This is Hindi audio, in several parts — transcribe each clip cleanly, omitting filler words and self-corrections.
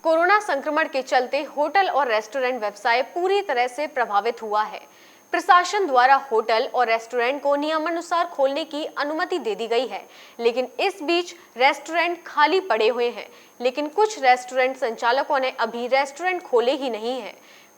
कोरोना संक्रमण के चलते होटल और रेस्टोरेंट व्यवसाय पूरी तरह से प्रभावित हुआ है। प्रशासन द्वारा होटल और रेस्टोरेंट को नियमानुसार खोलने की अनुमति दे दी गई है, लेकिन इस बीच रेस्टोरेंट खाली पड़े हुए हैं। लेकिन कुछ रेस्टोरेंट संचालकों ने अभी रेस्टोरेंट खोले ही नहीं हैं।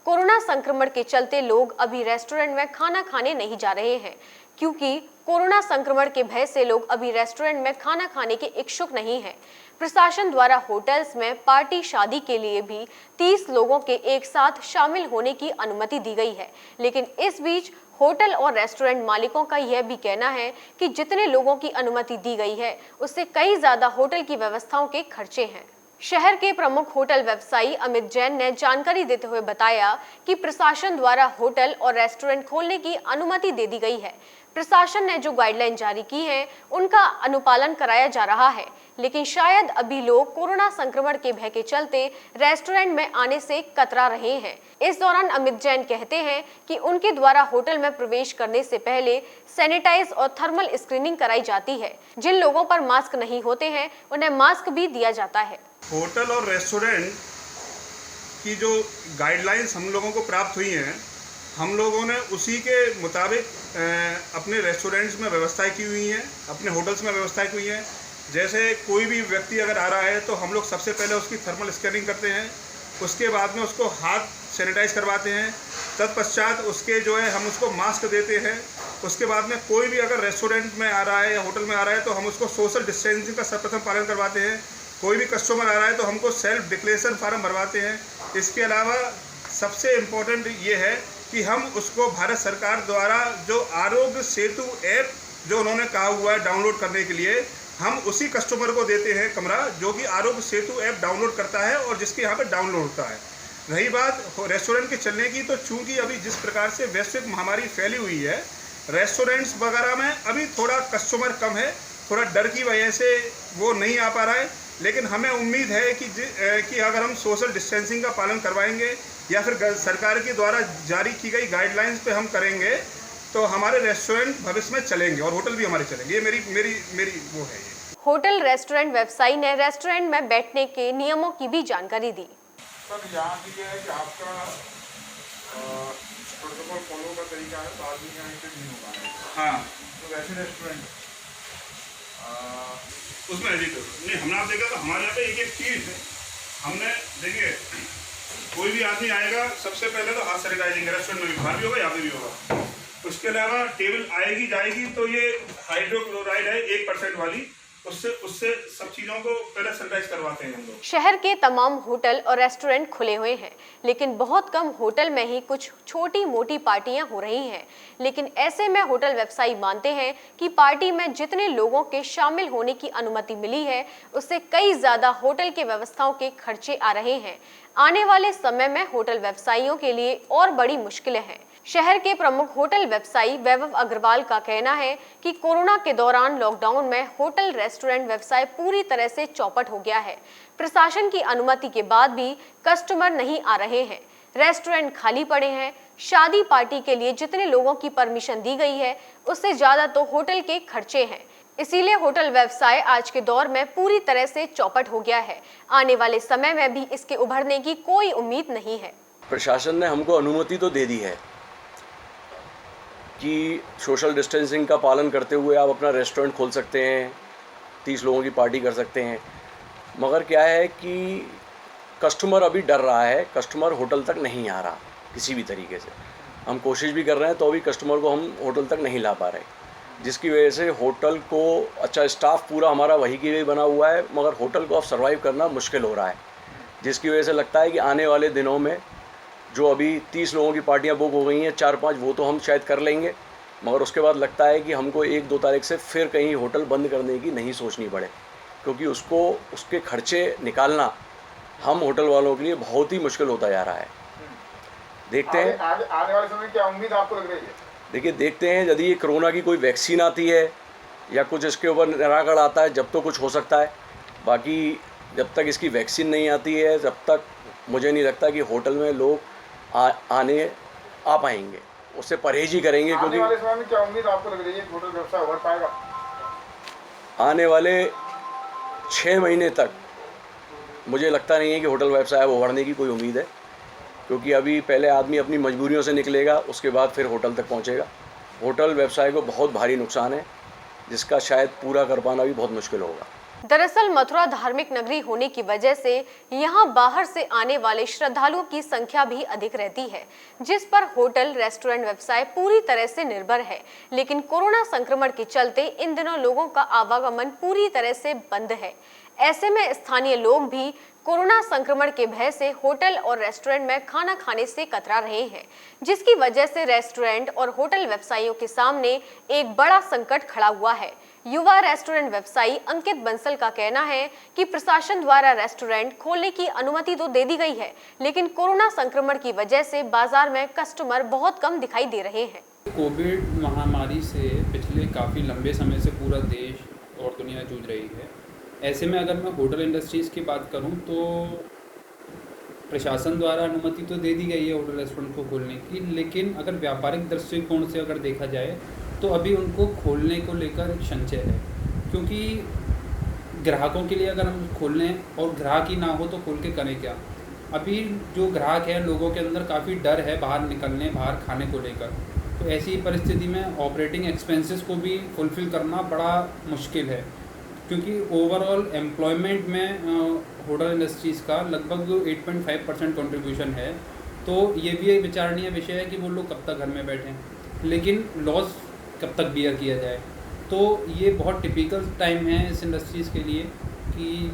कोरोना संक्रमण के चलते लोग अभी रेस्टोरेंट में खाना खाने नहीं जा रहे हैं, क्योंकि कोरोना संक्रमण के भय से लोग अभी रेस्टोरेंट में खाना खाने के इच्छुक नहीं हैं। प्रशासन द्वारा होटल्स में पार्टी शादी के लिए भी 30 लोगों के एक साथ शामिल होने की अनुमति दी गई है, लेकिन इस बीच होटल और रेस्टोरेंट मालिकों का यह भी कहना है कि जितने लोगों की अनुमति दी गई है उससे कई ज्यादा होटल की व्यवस्थाओं के खर्चे हैं। शहर के प्रमुख होटल व्यवसायी अमित जैन ने जानकारी देते हुए बताया कि प्रशासन द्वारा होटल और रेस्टोरेंट खोलने की अनुमति दे दी गई है। प्रशासन ने जो गाइडलाइन जारी की है उनका अनुपालन कराया जा रहा है, लेकिन शायद अभी लोग कोरोना संक्रमण के भय के चलते रेस्टोरेंट में आने से कतरा रहे हैं। इस दौरान अमित जैन कहते हैं कि उनके द्वारा होटल में प्रवेश करने से पहले सैनिटाइज और थर्मल स्क्रीनिंग कराई जाती है। जिन लोगों पर मास्क नहीं होते हैं उन्हें मास्क भी दिया जाता है। होटल और रेस्टोरेंट की जो गाइडलाइंस हम लोगों को प्राप्त हुई हैं, हम लोगों ने उसी के मुताबिक अपने रेस्टोरेंट्स में व्यवस्थाएं की हुई हैं, अपने होटल्स में व्यवस्थाएं की हुई हैं। जैसे कोई भी व्यक्ति अगर आ रहा है तो हम लोग सबसे पहले उसकी थर्मल स्कैनिंग करते हैं, उसके बाद में उसको हाथ सैनिटाइज करवाते हैं, तत्पश्चात उसके जो है हम उसको मास्क देते हैं। उसके बाद में कोई भी अगर रेस्टोरेंट में आ रहा है या होटल में आ रहा है तो हम उसको सोशल डिस्टेंसिंग का सर्वप्रथम पालन करवाते हैं। कोई भी कस्टमर आ रहा है तो हमको सेल्फ डिक्लेरेशन फार्म भरवाते हैं। इसके अलावा सबसे इम्पोर्टेंट ये है कि हम उसको भारत सरकार द्वारा जो आरोग्य सेतु ऐप जो उन्होंने कहा हुआ है डाउनलोड करने के लिए, हम उसी कस्टमर को देते हैं कमरा जो कि आरोग्य सेतु ऐप डाउनलोड करता है और जिसके यहाँ पे डाउनलोड होता है। रही बात रेस्टोरेंट के चलने की, तो चूंकि अभी जिस प्रकार से वैश्विक महामारी फैली हुई है, रेस्टोरेंट्स वगैरह में अभी थोड़ा कस्टमर कम है, थोड़ा डर की वजह से वो नहीं आ पा रहा है। लेकिन हमें उम्मीद है कि अगर हम सोशल डिस्टेंसिंग का पालन करवाएंगे या फिर सरकार के द्वारा जारी की गई गाइडलाइंस पे हम करेंगे तो हमारे रेस्टोरेंट भविष्य में चलेंगे और होटल भी हमारे चलेंगे। ये मेरी वो है। ये होटल रेस्टोरेंट व्यवसायी ने रेस्टोरेंट में बैठने के नियमों की भी जानकारी दी। सर यहाँ की है कि आपका प्रोटोकॉल फॉलो का तरीका है, तो आदमी यहाँ से नहीं होगा। हाँ, तो वैसे रेस्टोरेंट उसमें नहीं हमने आप देखा तो हमारे यहाँ पे एक चीज़ हमने देखिए, कोई भी आदमी आएगा सबसे पहले तो हाथ सैनिटाइजिंग रेस्टोरेंट में भी, बाहर भी होगा यहाँ पे भी होगा। उसके अलावा टेबल आएगी जाएगी तो ये हाइड्रोक्लोराइड है 1% वाली, उससे सब चीज़ों को पहले सैनिटाइज करवाते हैं हम लोग। शहर के तमाम होटल और रेस्टोरेंट खुले हुए हैं, लेकिन बहुत कम होटल में ही कुछ छोटी मोटी पार्टियां हो रही हैं। लेकिन ऐसे में होटल व्यवसायी मानते हैं कि पार्टी में जितने लोगों के शामिल होने की अनुमति मिली है उससे कई ज्यादा होटल के व्यवस्थाओं के खर्चे आ रहे हैं। आने वाले समय में होटल व्यवसायियों के लिए और बड़ी मुश्किलें हैं। शहर के प्रमुख होटल व्यवसायी वैभव अग्रवाल का कहना है कि कोरोना के दौरान लॉकडाउन में होटल रेस्टोरेंट व्यवसाय पूरी तरह से चौपट हो गया है। प्रशासन की अनुमति के बाद भी कस्टमर नहीं आ रहे हैं, रेस्टोरेंट खाली पड़े हैं। शादी पार्टी के लिए जितने लोगों की परमिशन दी गई है उससे ज्यादा तो होटल के खर्चे हैं। इसीलिए होटल व्यवसाय आज के दौर में पूरी तरह से चौपट हो गया है। आने वाले समय में भी इसके उभरने की कोई उम्मीद नहीं है। प्रशासन ने हमको अनुमति तो दे दी है कि सोशल डिस्टेंसिंग का पालन करते हुए आप अपना रेस्टोरेंट खोल सकते हैं, 30 लोगों की पार्टी कर सकते हैं, मगर क्या है कि कस्टमर अभी डर रहा है, कस्टमर होटल तक नहीं आ रहा किसी भी तरीके से। हम कोशिश भी कर रहे हैं तो अभी कस्टमर को हम होटल तक नहीं ला पा रहे, जिसकी वजह से होटल को अच्छा स्टाफ पूरा हमारा वही की वही बना हुआ है, मगर होटल को अब सर्वाइव करना मुश्किल हो रहा है, जिसकी वजह से लगता है कि आने वाले दिनों में जो अभी 30 लोगों की पार्टियां बुक हो गई हैं, 4-5 वो तो हम शायद कर लेंगे, मगर उसके बाद लगता है कि हमको 1-2 तारीख से फिर कहीं होटल बंद करने की नहीं सोचनी पड़े, क्योंकि उसके खर्चे निकालना हम होटल वालों के लिए बहुत ही मुश्किल होता जा रहा है। देखते हैं आने वाले समय क्या उम्मीद आपको लग रही है? देखिए, देखते हैं यदि ये कोरोना की कोई वैक्सीन आती है या कुछ इसके ऊपर निराकरण आता है जब तो कुछ हो सकता है। बाकी जब तक इसकी वैक्सीन नहीं आती है तब तक मुझे नहीं लगता कि होटल में लोग आने आ पाएंगे, उससे परहेज ही करेंगे। क्योंकि आने वाले समय में क्या उम्मीद आपको लग रही है होटल व्यवसाय उभर पाएगा? आने वाले 6 महीने तक मुझे लगता नहीं है कि होटल व्यवसाय उभरने की कोई उम्मीद है, क्योंकि अभी पहले आदमी अपनी मजबूरियों से निकलेगा, उसके बाद फिर होटल तक पहुंचेगा। होटल व्यवसाय को बहुत भारी नुकसान है, जिसका शायद पूरा कर पाना भी बहुत मुश्किल होगा। दरअसल मथुरा धार्मिक नगरी होने की वजह से यहाँ बाहर से आने वाले श्रद्धालुओं की संख्या भी अधिक रहती है, जिस पर होटल रेस्टोरेंट व्यवसाय पूरी तरह से निर्भर है। लेकिन कोरोना संक्रमण के चलते इन दिनों लोगों का आवागमन पूरी तरह से बंद है। ऐसे में स्थानीय लोग भी कोरोना संक्रमण के भय से होटल और रेस्टोरेंट में खाना खाने से कतरा रहे हैं, जिसकी वजह से रेस्टोरेंट और होटल व्यवसायियों के सामने एक बड़ा संकट खड़ा हुआ है। युवा रेस्टोरेंट व्यवसायी अंकित बंसल का कहना है कि प्रशासन द्वारा रेस्टोरेंट खोलने की अनुमति तो दे दी गई है, लेकिन कोरोना संक्रमण की वजह से बाजार में कस्टमर बहुत कम दिखाई दे रहे हैं। कोविड महामारी से पिछले काफ़ी लंबे समय से पूरा देश और दुनिया जूझ रही है। ऐसे में अगर मैं होटल इंडस्ट्रीज़ की बात करूं तो प्रशासन द्वारा अनुमति तो दे दी गई है होटल रेस्टोरेंट को खोलने की, लेकिन अगर व्यापारिक दृष्टिकोण से अगर देखा जाए तो अभी उनको खोलने को लेकर एक संशय है, क्योंकि ग्राहकों के लिए अगर हम खोल लें और ग्राहक ही ना हो तो खोल के करें क्या। अभी जो ग्राहक है, लोगों के अंदर काफ़ी डर है बाहर निकलने, बाहर खाने को लेकर। तो ऐसी परिस्थिति में ऑपरेटिंग एक्सपेंसेस को भी फुलफ़िल करना बड़ा मुश्किल है, क्योंकि ओवरऑल एम्प्लॉयमेंट में होटल इंडस्ट्रीज़ का लगभग 8.5% कंट्रीब्यूशन है। तो ये भी एक विचारणीय विषय है कि वो लोग कब तक घर में बैठें, लेकिन लॉस कब तक बियर किया जाए। तो ये बहुत टिपिकल टाइम है इस इंडस्ट्रीज़ के लिए कि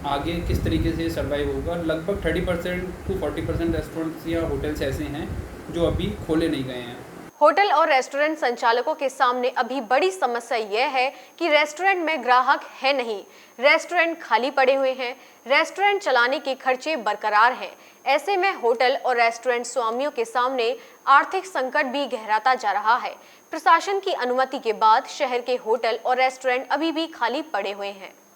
आगे किस तरीके से सर्वाइव होगा। लगभग 30% to 40% रेस्टोरेंट्स या होटल्स ऐसे हैं जो अभी खोले नहीं गए हैं। होटल और रेस्टोरेंट संचालकों के सामने अभी बड़ी समस्या यह है कि रेस्टोरेंट में ग्राहक है नहीं, रेस्टोरेंट खाली पड़े हुए हैं, रेस्टोरेंट चलाने के खर्चे बरकरार हैं। ऐसे में होटल और रेस्टोरेंट स्वामियों के सामने आर्थिक संकट भी गहराता जा रहा है। प्रशासन की अनुमति के बाद शहर के होटल और रेस्टोरेंट अभी भी खाली पड़े हुए हैं।